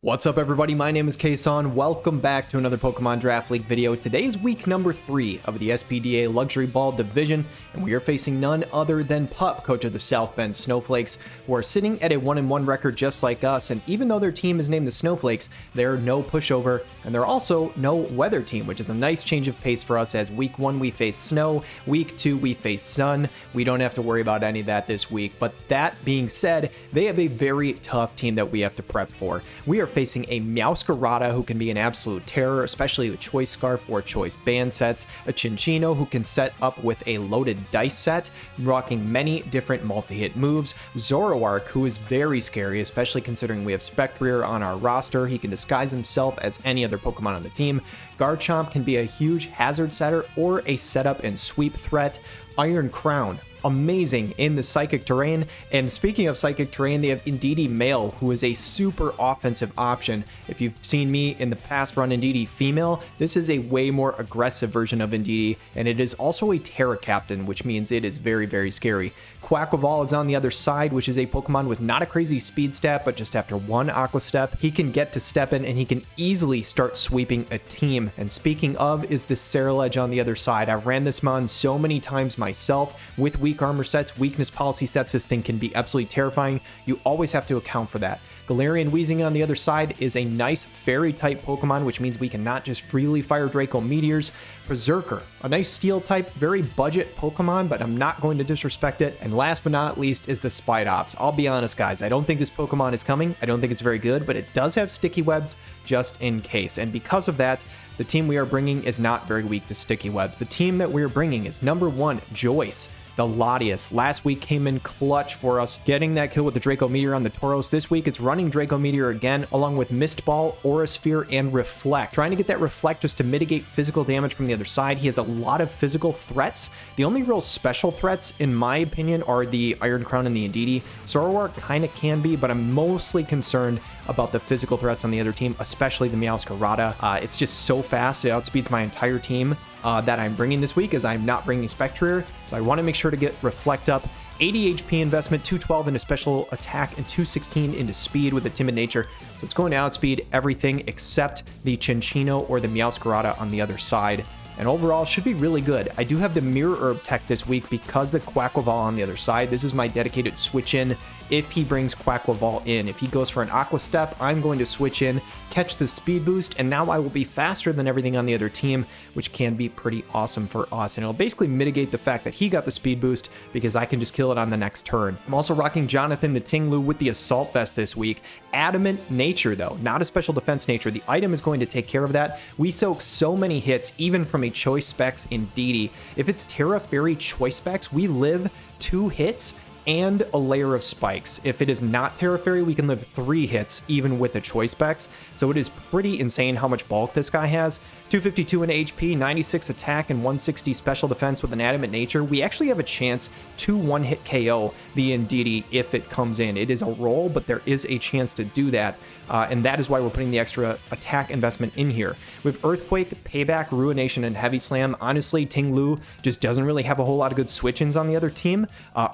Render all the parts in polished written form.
What's up everybody, my name is KSaun. Welcome back to another Pokemon Draft League video. Today's week number 3 of the SPDA Luxury Ball Division, and we are facing none other than Pup, coach of the South Bend Snowflakes, who are sitting at a 1-1 record just like us, and even though their team is named the Snowflakes, they're no pushover, and they're also no weather team, which is a nice change of pace for us as week 1 we face snow, week 2 we face sun. We don't have to worry about any of that this week, but that being said, they have a very tough team that we have to prep for. We are facing a Meowscarada who can be an absolute terror, especially with Choice Scarf or Choice Band sets, a Chinchino who can set up with a loaded dice set, rocking many different multi-hit moves, Zoroark who is very scary, especially considering we have Spectrier on our roster. He can disguise himself as any other Pokemon on the team. Garchomp can be a huge hazard setter or a setup and sweep threat. Iron Crown, amazing in the Psychic Terrain. And speaking of Psychic Terrain, they have Indeedee Male, who is a super offensive option. If you've seen me in the past run Indeedee Female, this is a way more aggressive version of Indeedee, and it is also a Terra Captain, which means it is very, very scary. Quaquaval is on the other side, which is a Pokemon with not a crazy speed stat, but just after one Aqua Step, he can get to step in and he can easily start sweeping a team. And speaking of is the Ceruledge on the other side. I've ran this mon so many times myself with weak armor sets, weakness policy sets. This thing can be absolutely terrifying. You always have to account for that. Galarian Weezing on the other side is a nice fairy type Pokemon, which means we can not just freely fire Draco Meteors. Berserker, a nice steel type, very budget Pokemon, but I'm not going to disrespect it. And last but not least is the Spidops. I'll be honest guys, I don't think this Pokemon is coming. I don't think it's very good, but it does have sticky webs just in case. And because of that, the team we are bringing is not very weak to sticky webs. The team that we're bringing is number 1, Joyce. The Latias last week came in clutch for us, getting that kill with the Draco Meteor on the Tauros. This week it's running Draco Meteor again, along with Mist Ball, Aura Sphere, and Reflect. Trying to get that Reflect just to mitigate physical damage from the other side. He has a lot of physical threats. The only real special threats, in my opinion, are the Iron Crown and the Indeedee. Zoroark kind of can be, but I'm mostly concerned about the physical threats on the other team, especially the Meowscarada. It's just so fast, it outspeeds my entire team. That I'm bringing this week, as I'm not bringing Spectrier, so I want to make sure to get Reflect up. 80 HP investment, 212 into special attack, and 216 into speed with a timid nature, so it's going to outspeed everything except the Chinchino or the Meowscarada on the other side. And overall should be really good. I do have the Mirror Herb tech this week because the Quaquaval on the other side. This is my dedicated switch in if he brings Quaquaval in. If he goes for an Aqua Step, I'm going to switch in, catch the speed boost, and now I will be faster than everything on the other team, which can be pretty awesome for us. And it'll basically mitigate the fact that he got the speed boost because I can just kill it on the next turn. I'm also rocking Jonathan the Ting-Lu with the Assault Vest this week. Adamant Nature though, not a special defense nature. The item is going to take care of that. We soak so many hits, even from a Choice Specs Indeedee. If it's Terra Fairy Choice Specs, we live 2 hits and a layer of spikes. If it is not Terra Fairy, we can live 3 hits even with the Choice Specs. So it is pretty insane how much bulk this guy has. 252 in HP, 96 attack, and 160 special defense with an Adamant Nature. We actually have a chance to one-hit KO the Indeedee if it comes in. It is a roll, but there is a chance to do that, and that is why we're putting the extra attack investment in here. With Earthquake, Payback, Ruination, and Heavy Slam, honestly, Ting-Lu just doesn't really have a whole lot of good switch-ins on the other team.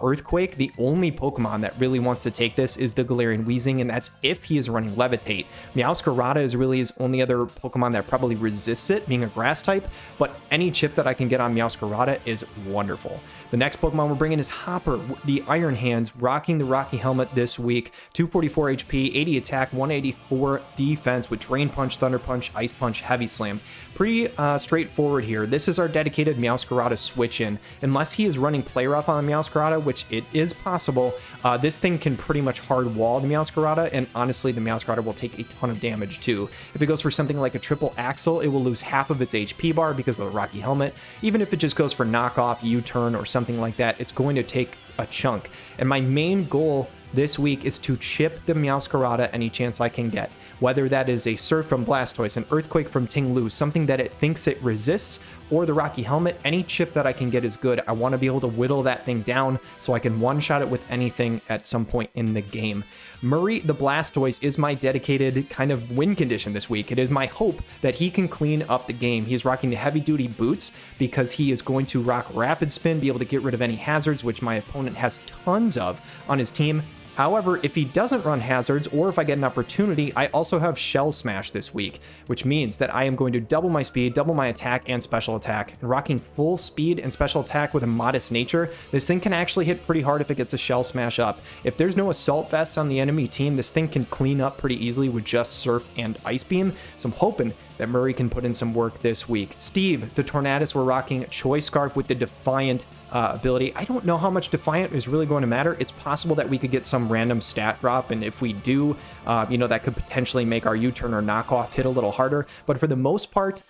Earthquake, the only Pokemon that really wants to take this is the Galarian Weezing, and that's if he is running Levitate. Meowscarada is really his only other Pokemon that probably resists it, being a grass type, but any chip that I can get on Meowscarada is wonderful. The next Pokemon we're bringing is Hopper, the Iron Hands, rocking the Rocky Helmet this week. 244 HP, 80 attack, 184 defense with Drain Punch, Thunder Punch, Ice Punch, Heavy Slam. Pretty straightforward here. This is our dedicated Meowscarada switch-in. Unless he is running Play Rough on the Meowscarada, which it is possible, this thing can pretty much hard wall the Meowscarada, and honestly, the Meowscarada will take a ton of damage too. If it goes for something like a Triple Axle, it will lose half of its HP bar because of the Rocky Helmet. Even if it just goes for knockoff, U-turn, or something like that, it's going to take a chunk. And my main goal this week is to chip the Meowscarada any chance I can get. Whether that is a Surf from Blastoise, an Earthquake from Ting-Lu, something that it thinks it resists, or the Rocky Helmet, any chip that I can get is good. I want to be able to whittle that thing down so I can one-shot it with anything at some point in the game. Murray the Blastoise is my dedicated kind of win condition this week. It is my hope that he can clean up the game. He's rocking the heavy-duty boots because he is going to rock Rapid Spin, be able to get rid of any hazards, which my opponent has tons of on his team. However, if he doesn't run hazards, or if I get an opportunity, I also have Shell Smash this week, which means that I am going to double my speed, double my attack and special attack, and rocking full speed and special attack with a modest nature. This thing can actually hit pretty hard if it gets a Shell Smash up. If there's no assault vest on the enemy team, this thing can clean up pretty easily with just Surf and Ice Beam. So I'm hoping that Murray can put in some work this week. Steve, the Tornadus, we're rocking Choice Scarf with the Defiant ability. I don't know how much Defiant is really going to matter. It's possible that we could get some random stat drop, and if we do, that could potentially make our U-turn or knockoff hit a little harder. But for the most part,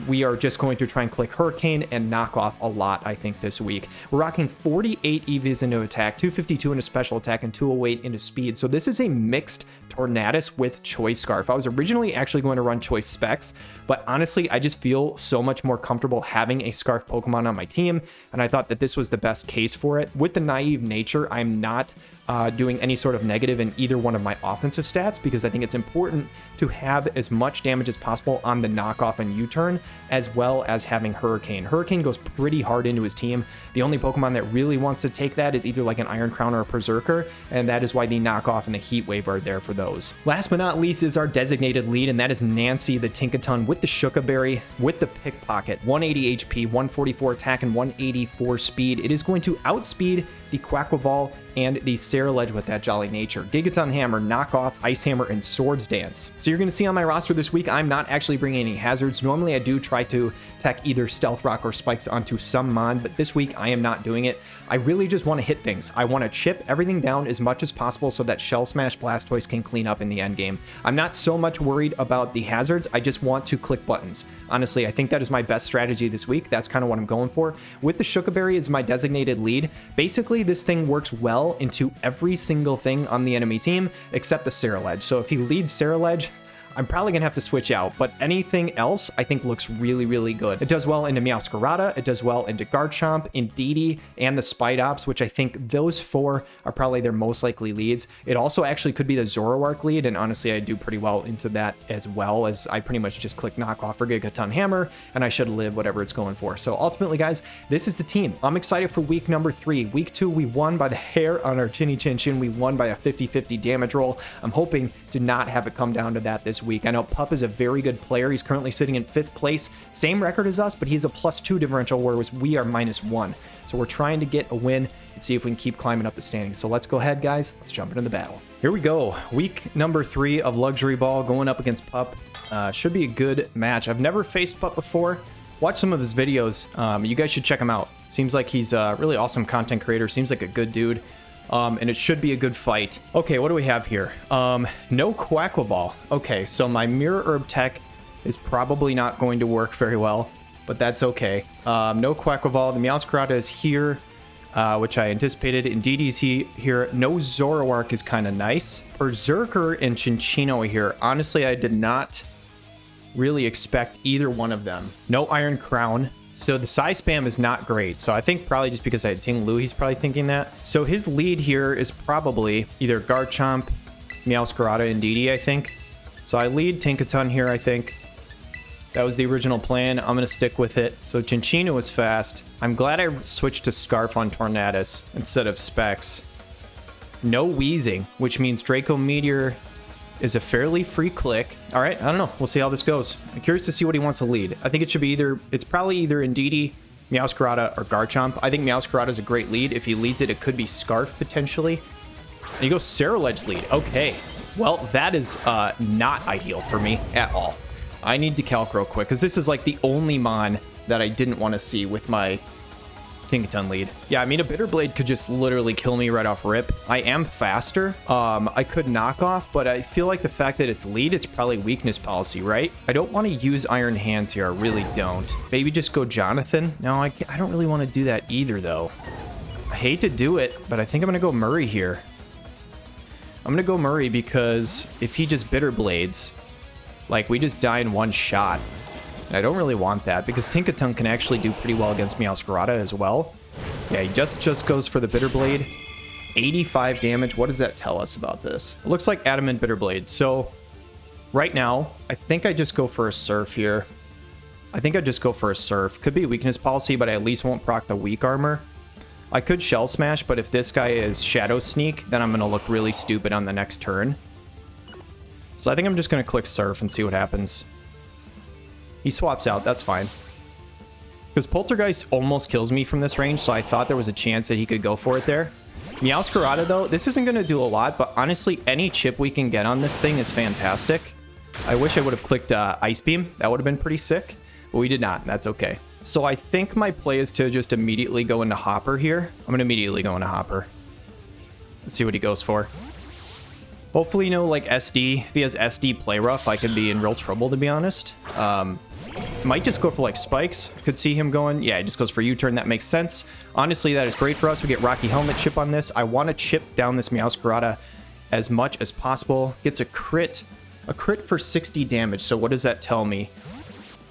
we are just going to try and click Hurricane and knock off a lot, I think, this week. We're rocking 48 EVs into attack, 252 into special attack, and 208 into speed. So this is a mixed Tornadus with Choice Scarf. I was originally actually going to run Choice Specs, but honestly, I just feel so much more comfortable having a Scarf Pokemon on my team, and I thought that this was the best case for it. With the naive nature, I'm not doing any sort of negative in either one of my offensive stats, because I think it's important to have as much damage as possible on the knockoff and U-turn, as well as having Hurricane. Hurricane goes pretty hard into his team. The only Pokemon that really wants to take that is either like an Iron Crown or a Berserker, and that is why the knockoff and the Heat Wave are there for those. Last but not least is our designated lead, and that is Nancy the Tinkaton with the Shuka Berry, with the Pickpocket, 180 HP, 144 attack, and 184 speed. It is going to outspeed the Quaquaval and the Ceruledge with that Jolly Nature. Gigaton Hammer, Knockoff, Ice Hammer, and Swords Dance. So you're going to see on my roster this week, I'm not actually bringing any hazards. Normally I do try to tech either Stealth Rock or Spikes onto some Mon, but this week I am not doing it. I really just want to hit things. I want to chip everything down as much as possible so that Shell Smash Blastoise can clean up in the end game. I'm not so much worried about the hazards. I just want to click buttons. Honestly, I think that is my best strategy this week. That's kind of what I'm going for. With the Shuka Berry as my designated lead, basically this thing works well into every single thing on the enemy team except the Ceruledge. So if he leads Ceruledge, I'm probably going to have to switch out, but anything else I think looks really, really good. It does well into Meowscarada, it does well into Garchomp, Indeedee, and the Spidops, which I think those four are probably their most likely leads. It also actually could be the Zoroark lead, and honestly I do pretty well into that as well, as I pretty much just click knockoff for Gigaton Hammer, and I should live whatever it's going for. So ultimately, guys, this is the team. I'm excited for week number 3. Week 2, we won by the hair on our chinny chin chin. We won by a 50-50 damage roll. I'm hoping to not have it come down to that this week. I know Pup is a very good player. He's currently sitting in 5th place, same record as us, but he's a +2 differential, whereas we are -1. So we're trying to get a win and see if we can keep climbing up the standings. So let's go ahead, guys. Let's jump into the battle. Here we go. Week number 3 of Luxury Ball going up against Pup. Should be a good match. I've never faced Pup before. Watch some of his videos. You guys should check him out. Seems like he's a really awesome content creator. Seems like a good dude. And it should be a good fight. Okay, what do we have here? No Quaquaval. Okay, so my Mirror Herb tech is probably not going to work very well, but that's okay. No Quaquaval. The Meowscarada is here, which I anticipated. Indeedee's here. No Zoroark is kind of nice. Berserker and Cinccino here. Honestly, I did not really expect either one of them. No Iron Crown. So the Psy spam is not great. So I think probably just because I had Ting-Lu, he's probably thinking that. So his lead here is probably either Garchomp, Meowscarada, and Indeedee, I think. So I lead Tinkaton here, I think. That was the original plan. I'm going to stick with it. So Cinccino is fast. I'm glad I switched to Scarf on Tornadus instead of Specs. No Wheezing, which means Draco Meteor is a fairly free click. All right, I don't know. We'll see how this goes. I'm curious to see what he wants to lead. I think it should be it's probably either Indeedee, Meowscarada, or Garchomp. I think Meowscarada is a great lead. If he leads it, it could be Scarf potentially. And he goes Ceruledge lead. Okay. Well, that is not ideal for me at all. I need to calc real quick, because this is like the only Mon that I didn't want to see with my Tinkaton lead. Yeah, I mean, a Bitter Blade could just literally kill me right off rip. I am faster. I could knock off, but I feel like the fact that it's lead, it's probably weakness policy, right? I don't want to use Iron Hands here. I really don't. Maybe just go Jonathan. No, I don't really want to do that either, though. I hate to do it, but I think I'm going to go Murray here. I'm going to go Murray because if he just Bitter Blades, like, we just die in one shot. And I don't really want that because Tinkaton can actually do pretty well against Meowscarada as well. Yeah, he just goes for the Bitter Blade. 85 damage. What does that tell us about this? It looks like Adamant Bitter Blade. So right now, I think I just go for a Surf here. I think I just go for a Surf. Could be weakness policy, but I at least won't proc the weak armor. I could Shell Smash, but if this guy is Shadow Sneak, then I'm going to look really stupid on the next turn. So I think I'm just going to click Surf and see what happens. He swaps out. That's fine. Because Poltergeist almost kills me from this range, so I thought there was a chance that he could go for it there. Meowscarada, though, this isn't going to do a lot, but honestly, any chip we can get on this thing is fantastic. I wish I would have clicked Ice Beam. That would have been pretty sick, but we did not, and that's okay. So I think my play is to just immediately go into Hopper here. I'm going to immediately go into Hopper. Let's see what he goes for. Hopefully, you know, like SD. If he has SD play rough, I could be in real trouble, to be honest. Might just go for, like, spikes. Could see him going. Yeah, he just goes for U-turn. That makes sense. Honestly, that is great for us. We get Rocky Helmet chip on this. I want to chip down this Meowscarada as much as possible. Gets a crit. A crit for 60 damage. So what does that tell me?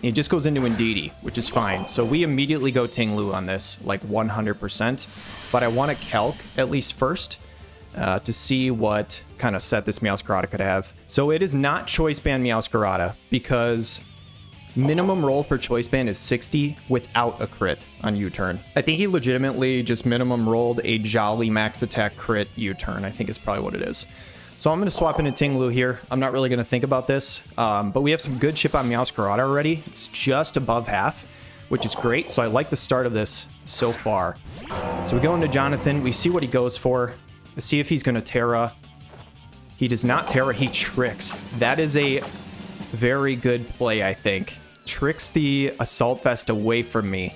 It just goes into Indeedee, which is fine. So we immediately go Ting-Lu on this, like 100%. But I want to calc, at least first, to see what kind of set this Meowscarada could have. So it is not Choice Band Meowscarada, because minimum roll for Choice Band is 60 without a crit on U-turn. I think he legitimately just minimum rolled a Jolly max attack crit U-turn, I think is probably what it is. So I'm going to swap into Ting-Lu here. I'm not really going to think about this, but we have some good chip on Meowscarada already. It's just above half, which is great. So I like the start of this so far. So we go into Jonathan. We see what he goes for. Let's see if he's going to Terra. He does not Terra. He tricks. That is a very good play, I think. Tricks the Assault Vest away from me.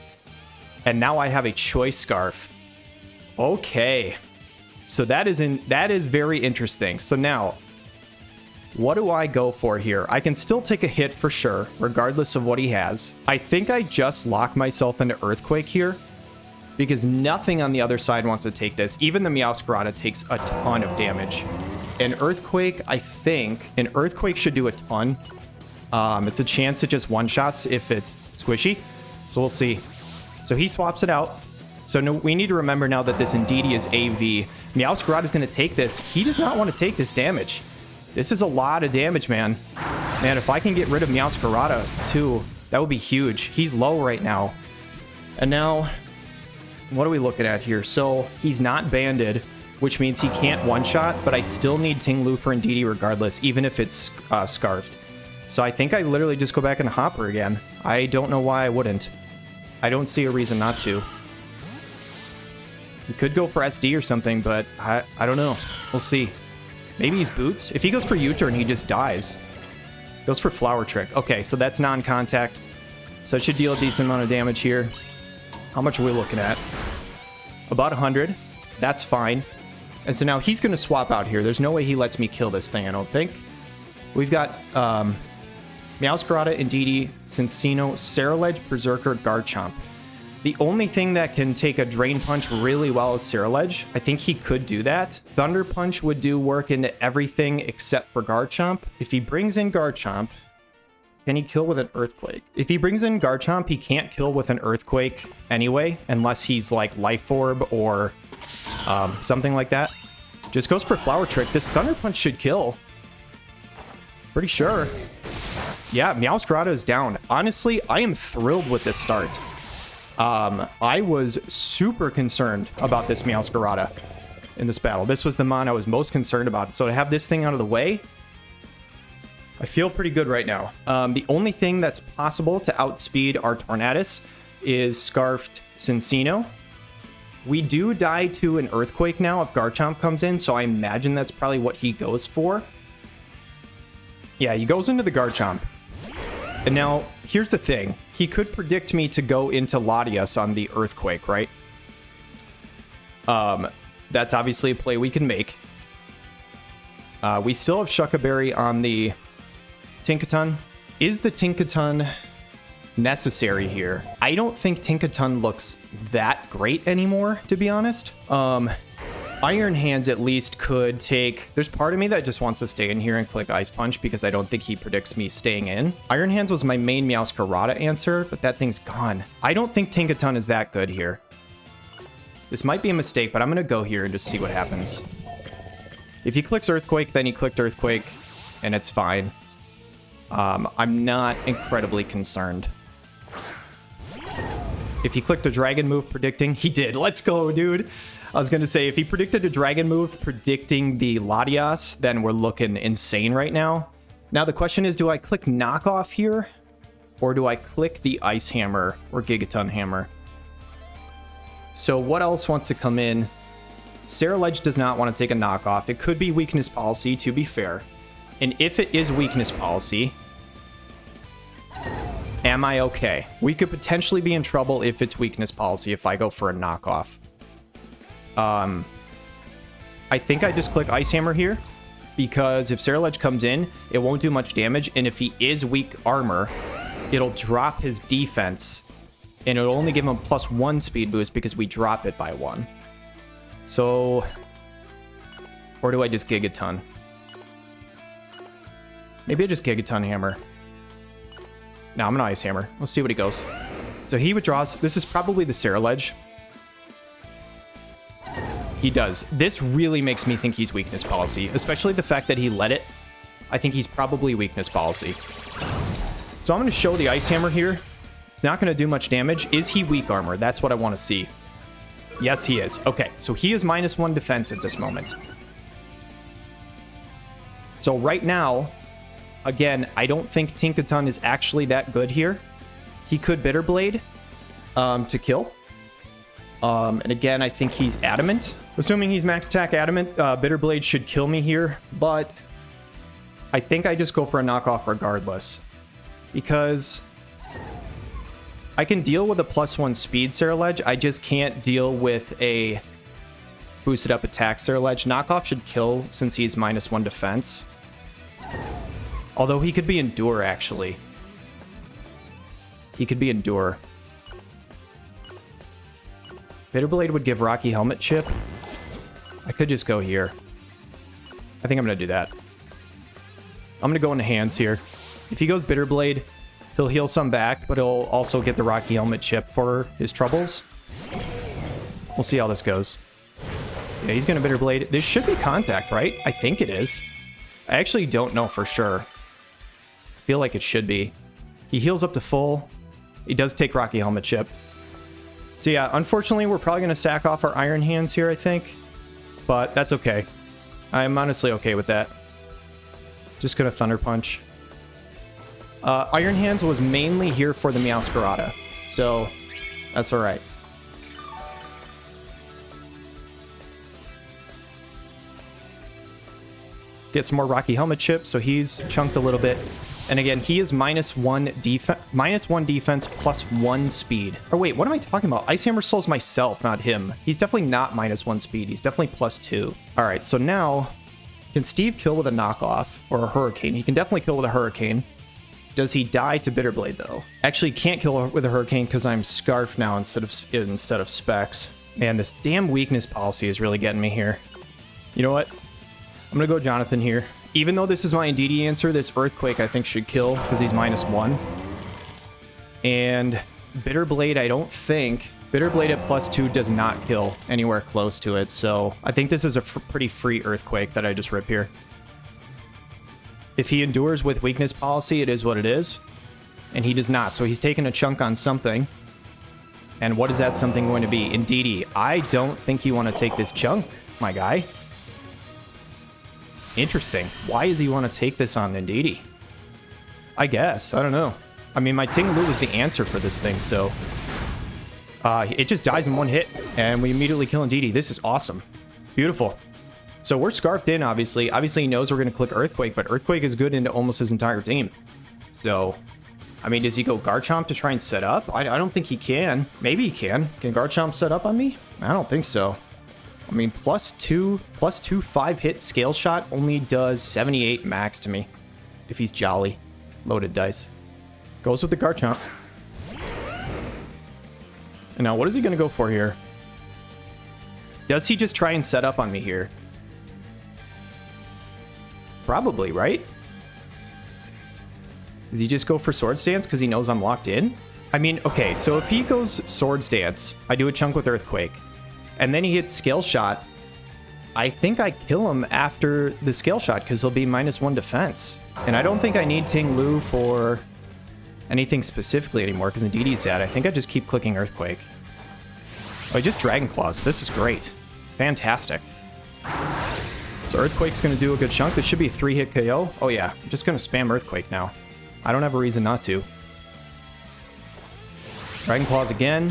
And now I have a Choice Scarf. Okay. So that is very interesting. So now, what do I go for here? I can still take a hit for sure, regardless of what he has. I think I just lock myself into Earthquake here, because nothing on the other side wants to take this. Even the Meowscarada takes a ton of damage. And Earthquake, I think, an Earthquake should do a ton. It's a chance it just one-shots if it's squishy. So we'll see. So he swaps it out. So no, we need to remember now that this Indeedee is AV. Meowscarada is going to take this. He does not want to take this damage. This is a lot of damage, man. Man, if I can get rid of Meowscarada, too, that would be huge. He's low right now. And now, what are we looking at here? So he's not banded, which means he can't one-shot, but I still need Ting-Lu for Indeedee regardless, even if it's scarfed. So I think I literally just go back into Hopper again. I don't know why I wouldn't. I don't see a reason not to. He could go for SD or something, but I don't know. We'll see. Maybe he's Boots. If he goes for U-turn, he just dies. Goes for Flower Trick. Okay, so that's non-contact. So it should deal a decent amount of damage here. How much are we looking at? About 100. That's fine. And so now he's going to swap out here. There's no way he lets me kill this thing, I don't think. We've got Meowscarada, Indeedee, Cincino, Ceruledge, Berserker, Garchomp. The only thing that can take a Drain Punch really well is Ceruledge. I think he could do that. Thunder Punch would do work into everything except for Garchomp. If he brings in Garchomp, can he kill with an Earthquake? If he brings in Garchomp, he can't kill with an Earthquake anyway, unless he's like Life Orb or something like that. Just goes for Flower Trick. This Thunder Punch should kill. Pretty sure. Yeah, Meowscarada is down. Honestly, I am thrilled with this start. I was super concerned about this Meowscarada in this battle. This was the mon I was most concerned about. So to have this thing out of the way, I feel pretty good right now. The only thing that's possible to outspeed our Tornadus is Scarfed Cincino. We do die to an Earthquake now if Garchomp comes in, so I imagine that's probably what he goes for. Yeah, he goes into the Garchomp. And now, here's the thing. He could predict me to go into Latias on the Earthquake, right? That's obviously a play we can make. We still have Shuckaberry on the Tinkaton. Is the Tinkaton necessary here? I don't think Tinkaton looks that great anymore, to be honest. Iron Hands at least could take... There's part of me that just wants to stay in here and click Ice Punch because I don't think he predicts me staying in. Iron Hands was my main Meowscarada answer, but that thing's gone. I don't think Tinkaton is that good here. This might be a mistake, but I'm going to go here and just see what happens. If he clicks Earthquake, then he clicked Earthquake, and it's fine. I'm not incredibly concerned. If he clicked a dragon move predicting, he did. Let's go, dude. I was going to say, if he predicted a dragon move predicting the Latias, then we're looking insane right now. Now, the question is, do I click knockoff here? Or do I click the Ice Hammer or Gigaton Hammer? So what else wants to come in? Sarah Ledge does not want to take a knockoff. It could be weakness policy, to be fair. And if it is weakness policy, am I okay? We could potentially be in trouble if it's weakness policy if I go for a knockoff. I think I just click Ice Hammer here, because if Sarah Ledge comes in, it won't do much damage, and if he is weak armor, it'll drop his defense, and it'll only give him a +1 speed boost because we drop it by 1. So, or do I just Gigaton? Maybe I just Gigaton Hammer. No, I'm gonna Ice Hammer. We'll see what he goes. So he withdraws. This is probably the Sarah Ledge. He does. This really makes me think he's weakness policy, especially the fact that he let it. I think he's probably weakness policy. So I'm going to show the Ice Hammer here. It's not going to do much damage. Is he weak armor? That's what I want to see. Yes, he is. Okay, so he is -1 defense at this moment. So right now, again, I don't think Tinkaton is actually that good here. He could Bitter Blade to kill. And again, I think he's Adamant. Assuming he's max attack Adamant, Bitter Blade should kill me here. But I think I just go for a knockoff regardless. Because I can deal with a +1 speed Sarah Ledge. I just can't deal with a boosted up attack Sarah Ledge. Knockoff should kill since he's -1 defense. Although he could be Endure, actually. He could be Endure. Bitterblade would give Rocky Helmet Chip. I could just go here. I think I'm going to do that. I'm going to go into hands here. If he goes Bitterblade, he'll heal some back, but he'll also get the Rocky Helmet Chip for his troubles. We'll see how this goes. Yeah, he's going to Bitterblade. This should be contact, right? I think it is. I actually don't know for sure. I feel like it should be. He heals up to full. He does take Rocky Helmet Chip. So yeah, unfortunately, we're probably going to sack off our Iron Hands here, I think. But that's okay. I'm honestly okay with that. Just going to Thunder Punch. Iron Hands was mainly here for the Meowscarada. So that's alright. Get some more Rocky Helmet Chip, so he's chunked a little bit. And again, he is -1 defense +1 speed. Or wait, what am I talking about? Ice Hammer Soul's myself, not him. He's definitely not -1 speed. He's definitely +2. All right, so now, can Steve kill with a knockoff or a Hurricane? He can definitely kill with a Hurricane. Does he die to Bitterblade, though? Actually, can't kill with a Hurricane because I'm Scarf now instead of Specs. Man, this damn weakness policy is really getting me here. You know what? I'm going to go Jonathan here. Even though this is my Indeedee answer, this Earthquake I think should kill because he's -1. And Bitterblade, I don't think. Bitterblade at +2 does not kill anywhere close to it. So I think this is a pretty free Earthquake that I just rip here. If he endures with weakness policy, it is what it is. And he does not. So he's taking a chunk on something. And what is that something going to be? Indeedee, I don't think you want to take this chunk, my guy. Interesting. Why does he want to take this on Indeedee? I guess. I don't know. I mean, my Ting-LU is the answer for this thing, so... it just dies in one hit, and we immediately kill Indeedee. This is awesome. Beautiful. So we're scarfed in, obviously. Obviously, he knows we're going to click Earthquake, but Earthquake is good into almost his entire team. So, I mean, does he go Garchomp to try and set up? I don't think he can. Maybe he can. Can Garchomp set up on me? I don't think so. I mean, +2 5-hit scale shot only does 78 max to me. If he's jolly. Loaded dice. Goes with the Garchomp. And now, what is he going to go for here? Does he just try and set up on me here? Probably, right? Does he just go for Swords Dance because he knows I'm locked in? I mean, okay, so if he goes Swords Dance, I do a chunk with Earthquake. And then he hits Scale Shot. I think I kill him after the Scale Shot because he'll be -1 defense. And I don't think I need Ting-LU for anything specifically anymore because Ndidi's dead. I think I just keep clicking Earthquake. Oh, he just Dragon Claws. This is great. Fantastic. So Earthquake's going to do a good chunk. This should be a 3-hit KO. Oh yeah, I'm just going to spam Earthquake now. I don't have a reason not to. Dragon Claws again.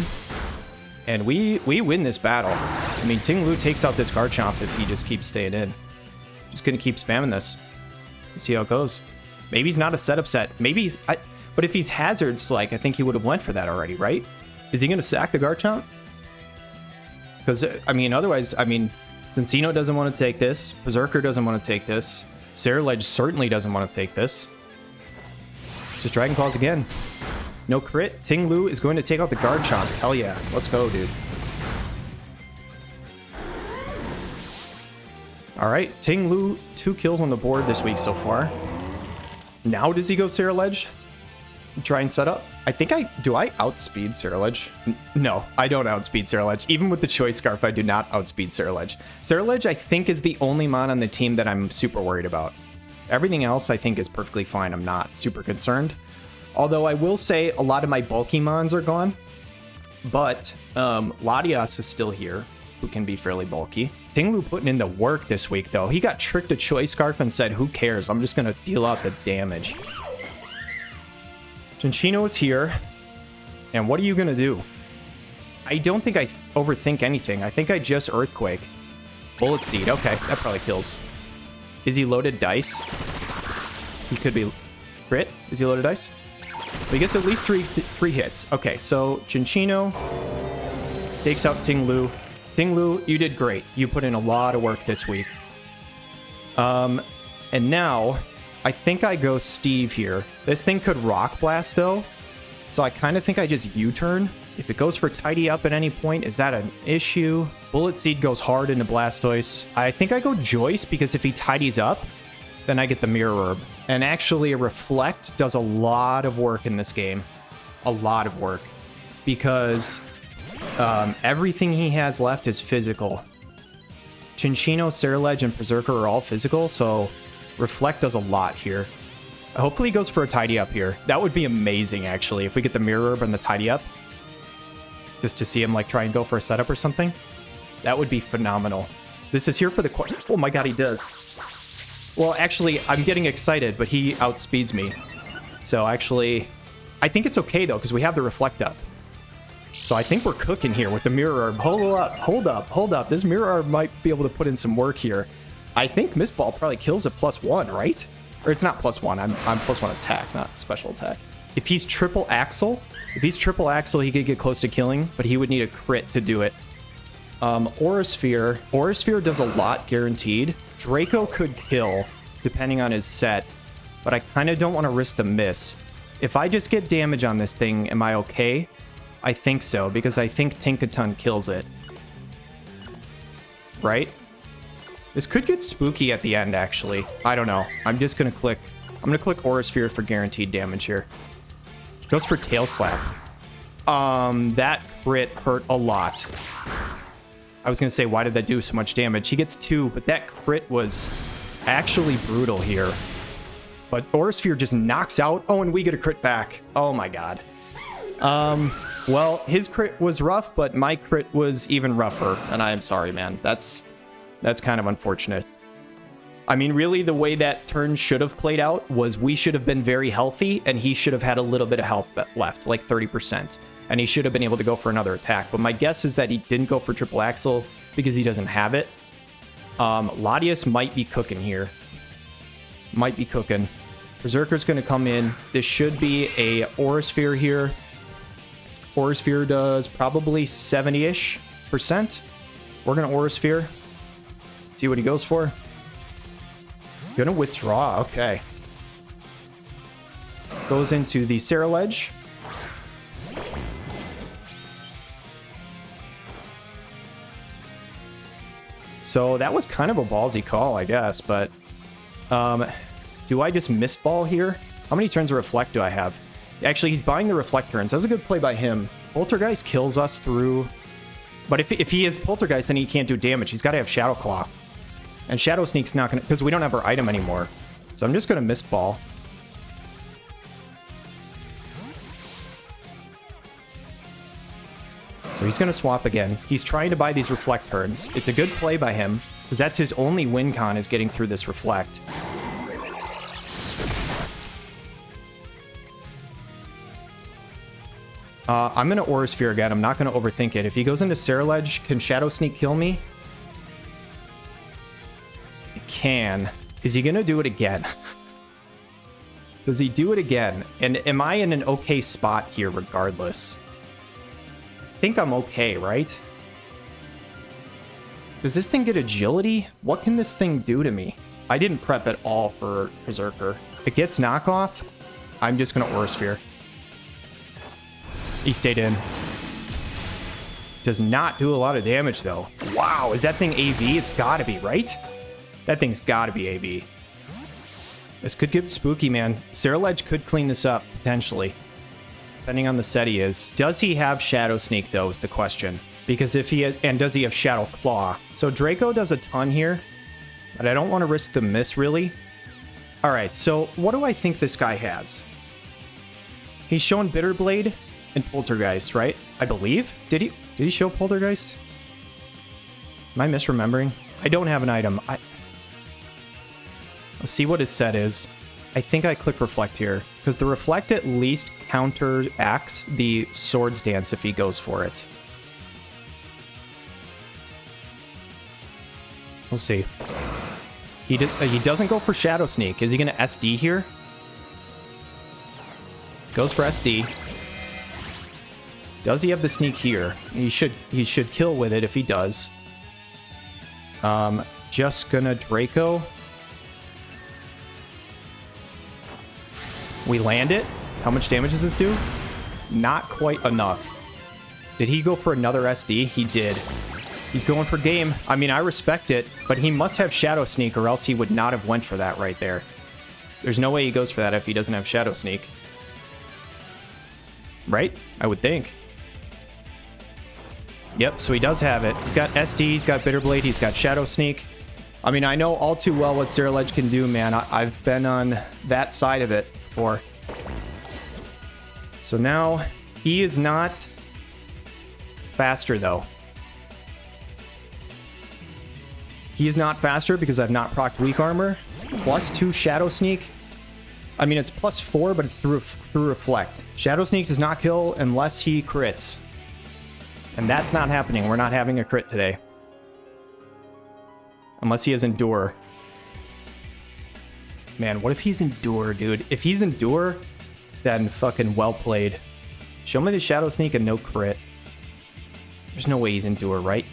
And we win this battle. I mean, Ting-Lu takes out this Garchomp if he just keeps staying in. Just going to keep spamming this. See how it goes. Maybe he's not a setup set. Maybe he's... but if he's Hazards, like, I think he would have went for that already, right? Is he going to sack the Garchomp? Because, I mean, otherwise, I mean... Cincino doesn't want to take this. Berserker doesn't want to take this. Ceruledge certainly doesn't want to take this. Just Dragon Claws again. No crit. Ting-Lu is going to take out the Garchomp. Hell yeah. Let's go, dude. Alright, Ting-Lu, 2 kills on the board this week so far. Now does he go Ceruledge? Try and set up? I think do I outspeed Ceruledge? No, I don't outspeed Ceruledge. Even with the Choice Scarf, I do not outspeed Ceruledge. Ceruledge, I think, is the only mon on the team that I'm super worried about. Everything else, I think, is perfectly fine. I'm not super concerned. Although I will say a lot of my bulky mons are gone. But Latias is still here, who can be fairly bulky. Ting-Lu putting in the work this week, though. He got tricked to Choice Scarf and said, who cares? I'm just going to deal out the damage. Cinchino is here. And what are you going to do? I don't think I overthink anything. I think I just Earthquake. Bullet Seed. Okay, that probably kills. Is he loaded dice? He could be... Crit? Is he loaded dice? He gets at least three hits. Okay, so Cinchino takes out Ting-Lu. Ting-Lu, you did great. You put in a lot of work this week. And now... I think I go Steve here. This thing could Rock Blast, though. So I kind of think I just U-turn. If it goes for Tidy Up at any point, is that an issue? Bullet Seed goes hard into Blastoise. I think I go Joyce, because if he tidies up, then I get the Mirror Herb. And actually, a Reflect does a lot of work in this game. A lot of work. Because everything he has left is physical. Cinchino, Ceruledge, and Berserker are all physical, so... Reflect does a lot here. Hopefully he goes for a Tidy Up here. That would be amazing, actually, if we get the Mirror Herb and the Tidy Up. Just to see him, like, try and go for a setup or something. That would be phenomenal. This is here for the... Oh my god, he does. Well, actually, I'm getting excited, but he outspeeds me. So, actually, I think it's okay, though, because we have the Reflect up. So I think we're cooking here with the Mirror Herb. Hold up. This Mirror Herb might be able to put in some work here. I think Mist Ball probably kills at +1, right? Or it's not +1. I'm +1 attack, not special attack. If he's triple axle, he could get close to killing, but he would need a crit to do it. Aura Sphere does a lot guaranteed. Draco could kill, depending on his set, but I kind of don't want to risk the miss. If I just get damage on this thing, am I okay? I think so, because I think Tinkaton kills it. Right? This could get spooky at the end, actually. I don't know. I'm just going to click... I'm going to click Aura Sphere for guaranteed damage here. Goes for Tail Slap. That crit hurt a lot. I was going to say, why did that do so much damage? He gets 2, but that crit was actually brutal here. But Aura Sphere just knocks out... Oh, and we get a crit back. Oh my god. Well, his crit was rough, but my crit was even rougher. And I am sorry, man. That's kind of unfortunate. I mean, really, the way that turn should have played out was we should have been very healthy, and he should have had a little bit of health left, like 30%. And he should have been able to go for another attack. But my guess is that he didn't go for triple axle because he doesn't have it. Latias might be cooking here. Might be cooking. Berserker's going to come in. This should be a Aura Sphere here. Aura Sphere does probably 70-ish%. We're going to Aura Sphere. See what he goes for. Gonna withdraw. Okay. Goes into the Ceruledge. So that was kind of a ballsy call, I guess, but do I just Mist Ball here? How many turns of Reflect do I have? Actually, he's buying the Reflect turns. That was a good play by him. Poltergeist kills us through... But if he is Poltergeist, then he can't do damage. He's got to have Shadow Claw. And Shadow Sneak's not going to... Because we don't have our item anymore. So I'm just going to Mist Ball. So he's going to swap again. He's trying to buy these reflect turns. It's a good play by him, because that's his only win con is getting through this reflect. I'm going to Aura Sphere again. I'm not going to overthink it. If he goes into Saraledge, can Shadow Sneak kill me? It can. Is he going to do it again? Does he do it again? And am I in an okay spot here regardless? I think I'm okay, right? Does this thing get agility? What can this thing do to me? I didn't prep at all for Berserker. It gets knockoff. I'm just going to Aura Sphere. He stayed in. Does not do a lot of damage, though. Wow, is that thing AV? It's got to be, right? That thing's got to be AV. This could get spooky, man. Saraledge could clean this up, potentially. Depending on the set he is. Does he have Shadow Sneak, though, is the question. Because if he... And does he have Shadow Claw? So Draco does a ton here. But I don't want to risk the miss, really. Alright, so what do I think this guy has? He's shown Bitterblade and Poltergeist, right? I believe? Did he show Poltergeist? Am I misremembering? I don't have an item. Let's see what his set is. I think I click Reflect here, because the Reflect at least counteracts the Swords Dance if he goes for it. We'll see. He doesn't go for Shadow Sneak. Is he going to SD here? Goes for SD. Does he have the sneak here? He should kill with it if he does. Just gonna Draco. We land it. How much damage does this do? Not quite enough. Did he go for another SD? He did. He's going for game. I mean, I respect it, but he must have Shadow Sneak or else he would not have went for that right there. There's no way he goes for that if he doesn't have Shadow Sneak. Right? I would think. Yep, so he does have it. He's got SD, he's got Bitterblade, he's got Shadow Sneak. I mean, I know all too well what Saraledge can do, man. I've been on that side of it before. So now, he is not faster, though. He is not faster because I've not procced Weak Armor. +2 Shadow Sneak. I mean, it's +4, but it's through Reflect. Shadow Sneak does not kill unless he crits. And that's not happening. We're not having a crit today. Unless he has Endure. Man, what if he's Endure, dude? If he's Endure, then fucking well played. Show me the Shadow Sneak and no crit. There's no way he's Endure, right?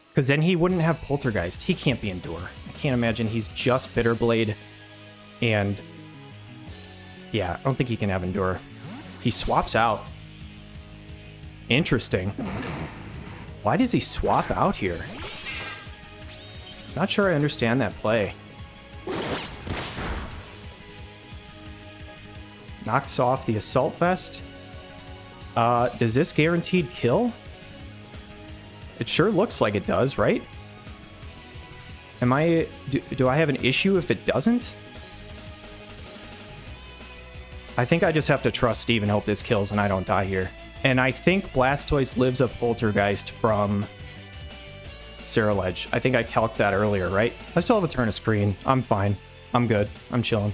Because then he wouldn't have Poltergeist. He can't be Endure. I can't imagine he's just Bitterblade. And... yeah, I don't think he can have Endure. He swaps out. Interesting. Why does he swap out here? Not sure I understand that play. Knocks off the Assault Vest. Does this guaranteed kill? It sure looks like it does, right? Am I... do I have an issue if it doesn't? I think I just have to trust Steve and hope this kills and I don't die here. And I think Blastoise lives a Poltergeist from Saraledge. I think I calced that earlier, right? I still have a turn of screen. I'm fine. I'm good. I'm chilling.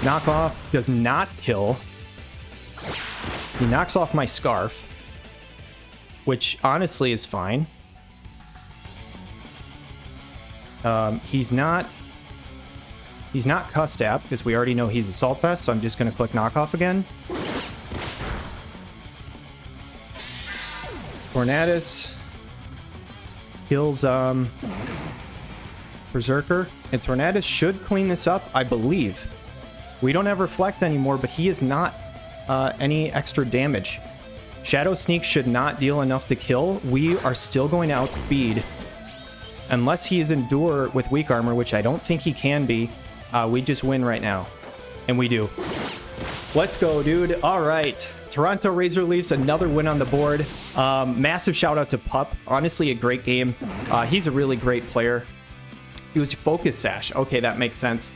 Knockoff does not kill. He knocks off my Scarf, which honestly is fine. He's not Cussed App because we already know he's Assault Vest, so I'm just going to click Knockoff again. Tornadus kills Berserker, and Tornadus should clean this up, I believe. We don't have Reflect anymore, but he is not any extra damage. Shadow Sneak should not deal enough to kill. We are still going to outspeed. Unless he is Endure with Weak Armor, which I don't think he can be. We just win right now. And we do. Let's go, dude. All right. Toronto Razor Leafs, another win on the board. Massive shout out to Pup. Honestly, a great game. He's a really great player. He was Focus Sash. Okay, that makes sense.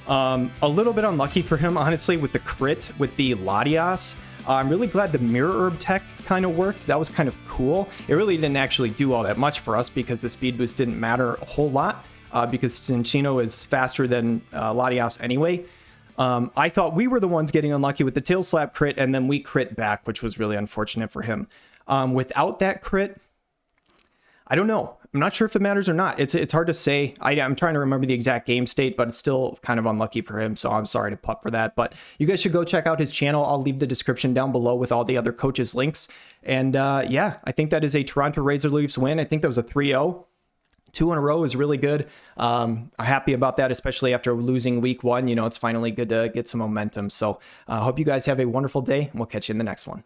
A little bit unlucky for him, honestly, with the crit with the Latias. I'm really glad the mirror herb tech kind of worked. That was kind of cool. It really didn't actually do all that much for us because the speed boost didn't matter a whole lot because Cinccino is faster than Latias anyway. I thought we were the ones getting unlucky with the tail slap crit, and then we crit back, which was really unfortunate for him. Without that crit, I don't know. I'm not sure if it matters or not. It's hard to say. I'm trying to remember the exact game state, but it's still kind of unlucky for him, so I'm sorry to pup for that. But you guys should go check out his channel. I'll leave the description down below with all the other coaches' links. And yeah, I think that is a Toronto Razor Leafs win. I think that was a 3-0. 2 in a row is really good. I'm happy about that, especially after losing week 1. You know, it's finally good to get some momentum. So I hope you guys have a wonderful day, and we'll catch you in the next one.